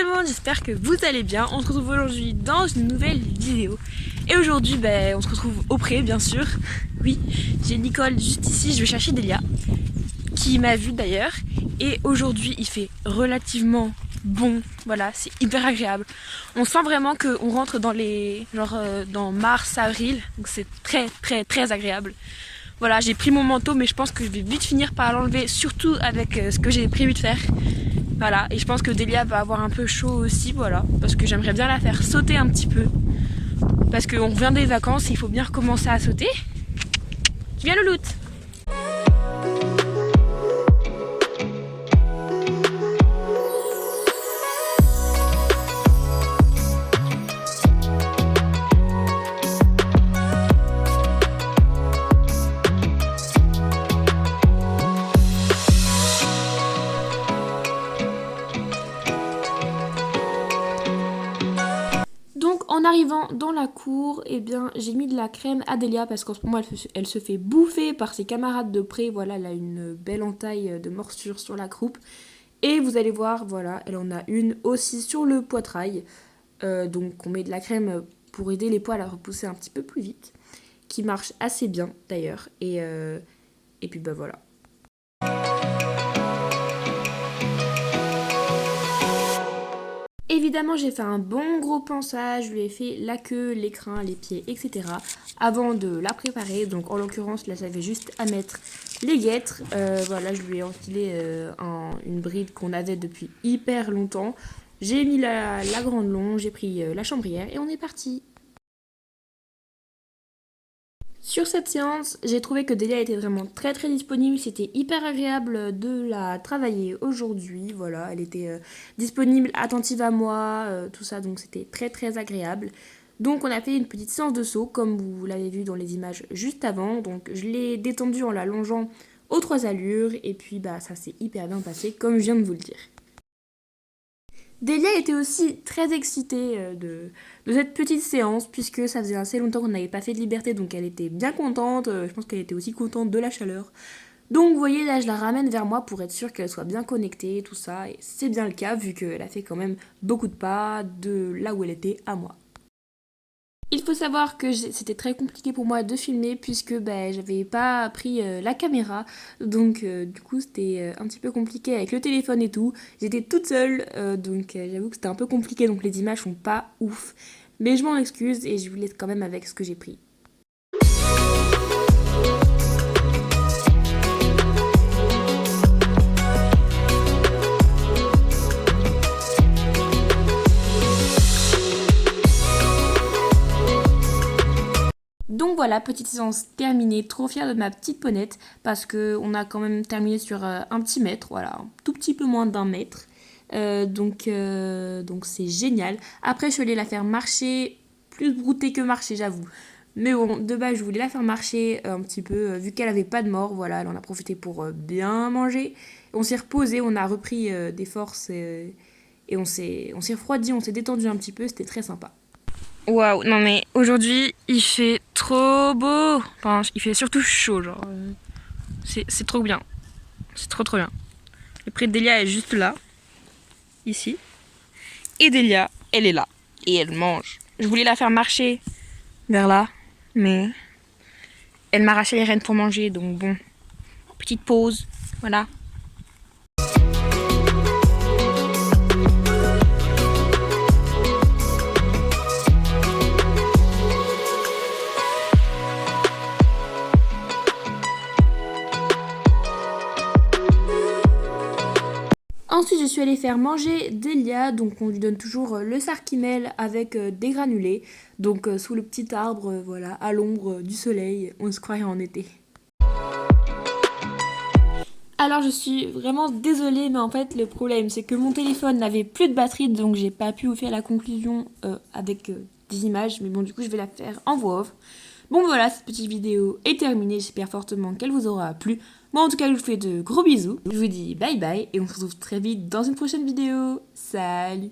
tout le monde, j'espère que vous allez bien. On se retrouve aujourd'hui dans une nouvelle vidéo. Et aujourd'hui, on se retrouve auprès, bien sûr. Oui, j'ai Nicole juste ici, je vais chercher Delia, qui m'a vu d'ailleurs. Et aujourd'hui, il fait relativement bon, voilà, c'est hyper agréable. On sent vraiment qu'on rentre dans les, dans mars, avril, donc c'est très agréable. Voilà, j'ai pris mon manteau, mais je pense que je vais vite finir par l'enlever, surtout avec ce que j'ai prévu de faire. Voilà, et je pense que Delia va avoir un peu chaud aussi, voilà, parce que j'aimerais bien la faire sauter un petit peu. Parce qu'on revient des vacances et il faut bien recommencer à sauter. Tu viens, Louloute? Donc en arrivant dans la cour, j'ai mis de la crème à Delia parce qu'en ce moment elle se fait bouffer par ses camarades de près. Voilà, elle a une belle entaille de morsure sur la croupe. Et vous allez voir, voilà, elle en a une aussi sur le poitrail. Donc on met de la crème pour aider les poils à repousser un petit peu plus vite. Qui marche assez bien d'ailleurs. Et puis voilà. Évidemment, j'ai fait un bon gros pansage, je lui ai fait la queue, les crins, les pieds, etc. avant de la préparer. Donc en l'occurrence, là j'avais juste à mettre les guêtres. Voilà, je lui ai enfilé une bride qu'on avait depuis hyper longtemps. J'ai mis la grande longe, j'ai pris la chambrière et on est parti. Sur cette séance, j'ai trouvé que Delia était vraiment très disponible. C'était hyper agréable de la travailler aujourd'hui. Voilà, elle était disponible, attentive à moi, tout ça, donc c'était très agréable. Donc on a fait une petite séance de saut, comme vous l'avez vu dans les images juste avant. Donc je l'ai détendue en la longeant aux 3 allures, et puis ça s'est hyper bien passé, comme je viens de vous le dire. Delia était aussi très excitée de cette petite séance, puisque ça faisait assez longtemps qu'on n'avait pas fait de liberté, donc elle était bien contente. Je pense qu'elle était aussi contente de la chaleur. Donc vous voyez, là je la ramène vers moi pour être sûre qu'elle soit bien connectée, tout ça, et c'est bien le cas vu qu'elle a fait quand même beaucoup de pas de là où elle était à moi. Il faut savoir que c'était très compliqué pour moi de filmer puisque j'avais pas pris la caméra, donc du coup c'était un petit peu compliqué avec le téléphone et tout. J'étais toute seule, donc j'avoue que c'était un peu compliqué, donc les images sont pas ouf. Mais je m'en excuse et je vous laisse quand même avec ce que j'ai pris. Donc voilà, petite séance terminée, trop fière de ma petite ponette parce qu'on a quand même terminé sur un petit mètre, voilà, un tout petit peu moins d'1 mètre. Donc c'est génial. Après je suis allée la faire marcher, plus brouter que marcher j'avoue. Mais bon, de base je voulais la faire marcher un petit peu, vu qu'elle avait pas de mort, voilà, elle en a profité pour bien manger. On s'est reposé, on a repris des forces et on s'est refroidi, on s'est détendu un petit peu, c'était très sympa. Waouh, non mais aujourd'hui il fait trop beau. Enfin, il fait surtout chaud, genre. C'est trop bien. C'est trop bien. Le prix de Delia est juste là, ici. Et Delia, elle est là. Et elle mange. Je voulais la faire marcher vers là, mais elle m'a arraché les rênes pour manger, donc bon. Petite pause, voilà. Ensuite, je suis allée faire manger Delia, donc on lui donne toujours le sarkimel avec des granulés, donc sous le petit arbre, voilà, à l'ombre du soleil, on se croirait en été. Alors je suis vraiment désolée, mais en fait le problème c'est que mon téléphone n'avait plus de batterie, donc j'ai pas pu vous faire la conclusion avec des images, mais bon du coup je vais la faire en voix off. Bon voilà, cette petite vidéo est terminée, j'espère fortement qu'elle vous aura plu. Moi en tout cas je vous fais de gros bisous, je vous dis bye bye et on se retrouve très vite dans une prochaine vidéo. Salut!